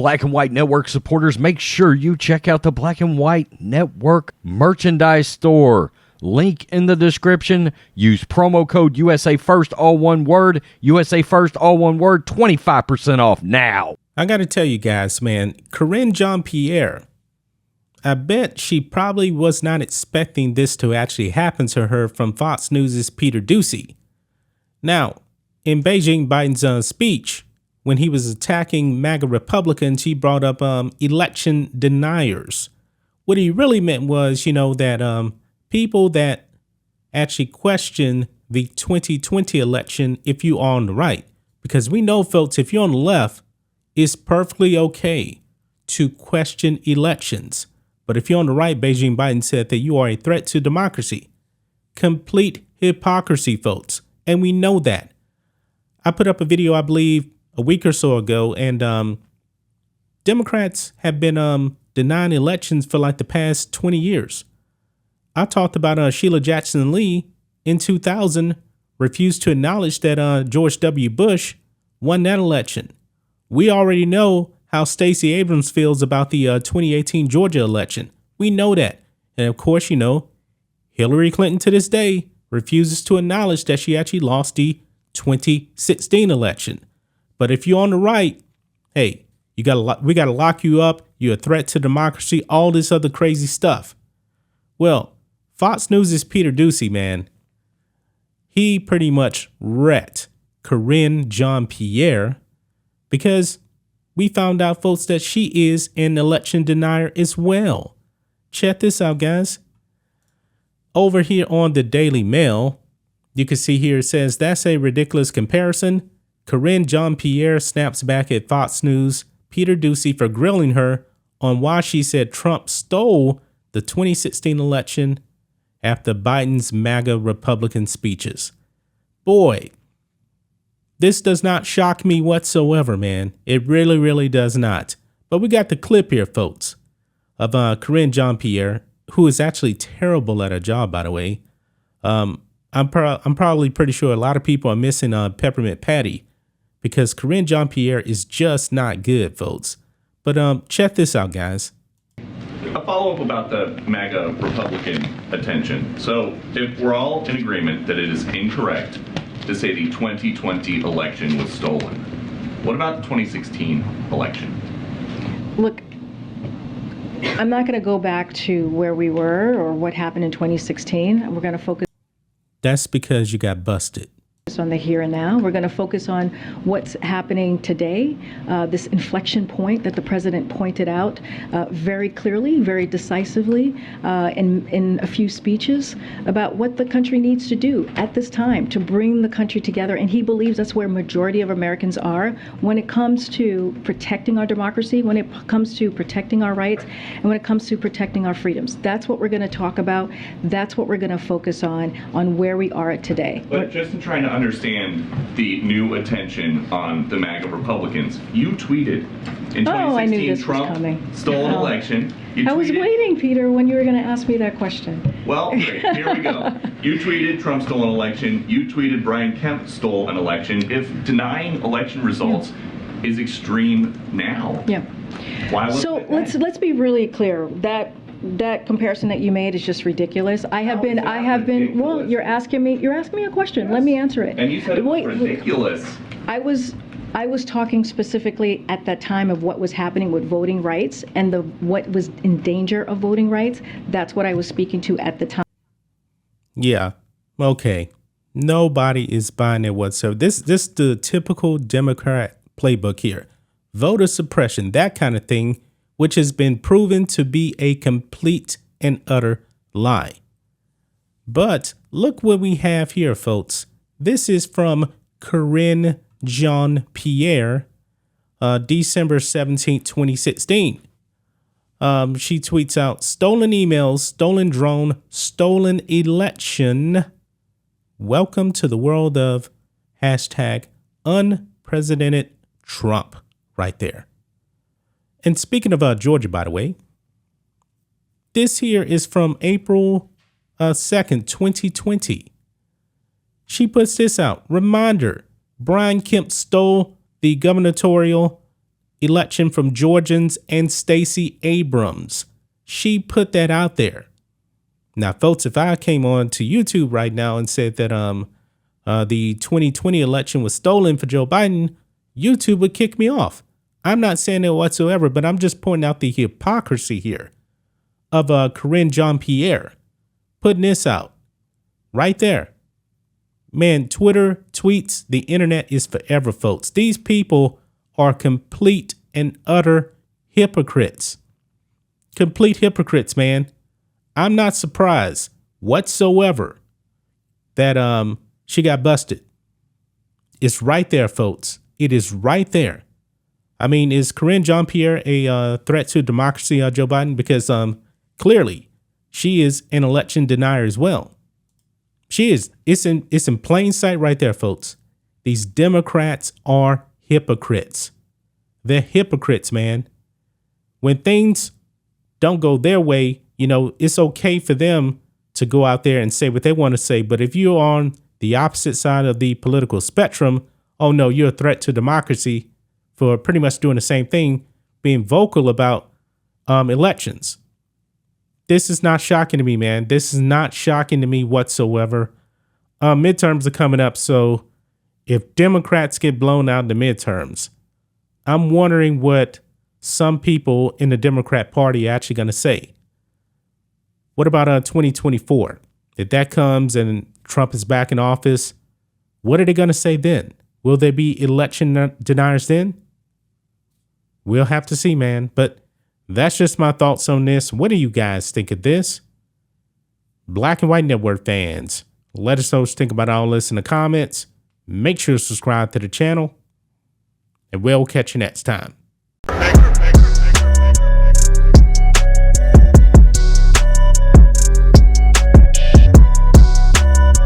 Black and White Network supporters, make sure you check out the Black and White Network merchandise store. Link in the description. Use promo code USA First, all one word. USA First, all one word. 25% off now. I got to tell you guys, man, Karine Jean-Pierre, I bet she probably was not expecting this to actually happen to her from Fox News' Peter Doocy. Now, in Beijing, Biden's speech, when he was attacking MAGA Republicans, he brought up election deniers. What he really meant was, that people that actually question the 2020 election if you are on the right. Because we know, folks, if you're on the left, it's perfectly okay to question elections. But if you're on the right, Beijing Biden said that you are a threat to democracy. Complete hypocrisy, folks. And we know that. I put up a video, I believe, a week or so ago, and Democrats have been denying elections for like the past 20 years. I talked about Sheila Jackson Lee in 2000 refused to acknowledge that George W. Bush won that election. We already know how Stacey Abrams feels about the 2018 Georgia election. We know that. And of course, Hillary Clinton to this day refuses to acknowledge that she actually lost the 2016 election. But if you're on the right, hey, we got to lock you up. You're a threat to democracy, all this other crazy stuff. Well, Fox News' Peter Doocy, man, he pretty much wrecked Karine Jean-Pierre because we found out, folks, that she is an election denier as well. Check this out, guys. Over here on the Daily Mail, you can see here it says, that's a ridiculous comparison. Karine Jean-Pierre snaps back at Fox News' Peter Doocy for grilling her on why she said Trump stole the 2016 election after Biden's MAGA Republican speeches. Boy, this does not shock me whatsoever, man. It really, really does not. But we got the clip here, folks, of Karine Jean-Pierre, who is actually terrible at her job, by the way. I'm probably pretty sure a lot of people are missing Peppermint Patty because Karine Jean-Pierre is just not good, folks. But check this out, guys. A follow-up about the MAGA Republican attention. So if we're all in agreement that it is incorrect to say the 2020 election was stolen, what about the 2016 election? Look, I'm not going to go back to where we were or what happened in 2016. We're going to focus. That's because you got busted. On the here and now. We're going to focus on what's happening today, this inflection point that the president pointed out very clearly, very decisively in a few speeches about what the country needs to do at this time to bring the country together. And he believes that's where majority of Americans are when it comes to protecting our democracy, when it comes to protecting our rights, and when it comes to protecting our freedoms. That's what we're going to talk about. That's what we're going to focus on where we are at today. But just in trying to understand the new attention on the MAGA Republicans. You tweeted in 2016 I knew this Trump was coming. stole an election. I was waiting, Peter, when you were going to ask me that question. Well, great. Here we go. You tweeted Trump stole an election. You tweeted Brian Kemp stole an election. If denying election results is extreme now, why was so it let's be really clear. That comparison that you made is just ridiculous. I have been well, you're asking me a question. Yes. Let me answer it. And you said it was ridiculous. I was talking specifically at that time of what was happening with voting rights and what was in danger of voting rights. That's what I was speaking to at the time. Yeah. Okay. Nobody is buying it whatsoever. This the typical Democrat playbook here. Voter suppression, that kind of thing, which has been proven to be a complete and utter lie. But look what we have here, folks. This is from Karine Jean-Pierre, December 17th, 2016. She tweets out, stolen emails, stolen drone, stolen election. Welcome to the world of hashtag unprecedented Trump right there. And speaking of Georgia, by the way, this here is from April 2nd, 2020. She puts this out. Reminder, Brian Kemp stole the gubernatorial election from Georgians and Stacey Abrams. She put that out there. Now, folks, if I came on to YouTube right now and said that the 2020 election was stolen for Joe Biden, YouTube would kick me off. I'm not saying that whatsoever, but I'm just pointing out the hypocrisy here of Karine Jean-Pierre putting this out right there. Man, Twitter, tweets, the internet is forever, folks. These people are complete and utter hypocrites. Complete hypocrites, man. I'm not surprised whatsoever that she got busted. It's right there, folks. It is right there. I mean, is Karine Jean-Pierre a threat to democracy, Joe Biden? Because clearly she is an election denier as well. She is. It's in plain sight right there, folks. These Democrats are hypocrites. They're hypocrites, man. When things don't go their way, you know, it's okay for them to go out there and say what they want to say. But if you're on the opposite side of the political spectrum, oh no, you're a threat to democracy for pretty much doing the same thing, being vocal about elections. This is not shocking to me, man. This is not shocking to me whatsoever. Midterms are coming up, so if Democrats get blown out in the midterms, I'm wondering what some people in the Democrat Party are actually going to say. What about 2024? If that comes and Trump is back in office, what are they going to say then? Will there be election deniers then? We'll have to see, man. But that's just my thoughts on this. What do you guys think of this? Black and White Network fans, let us know what you think about all this in the comments. Make sure to subscribe to the channel, and we'll catch you next time.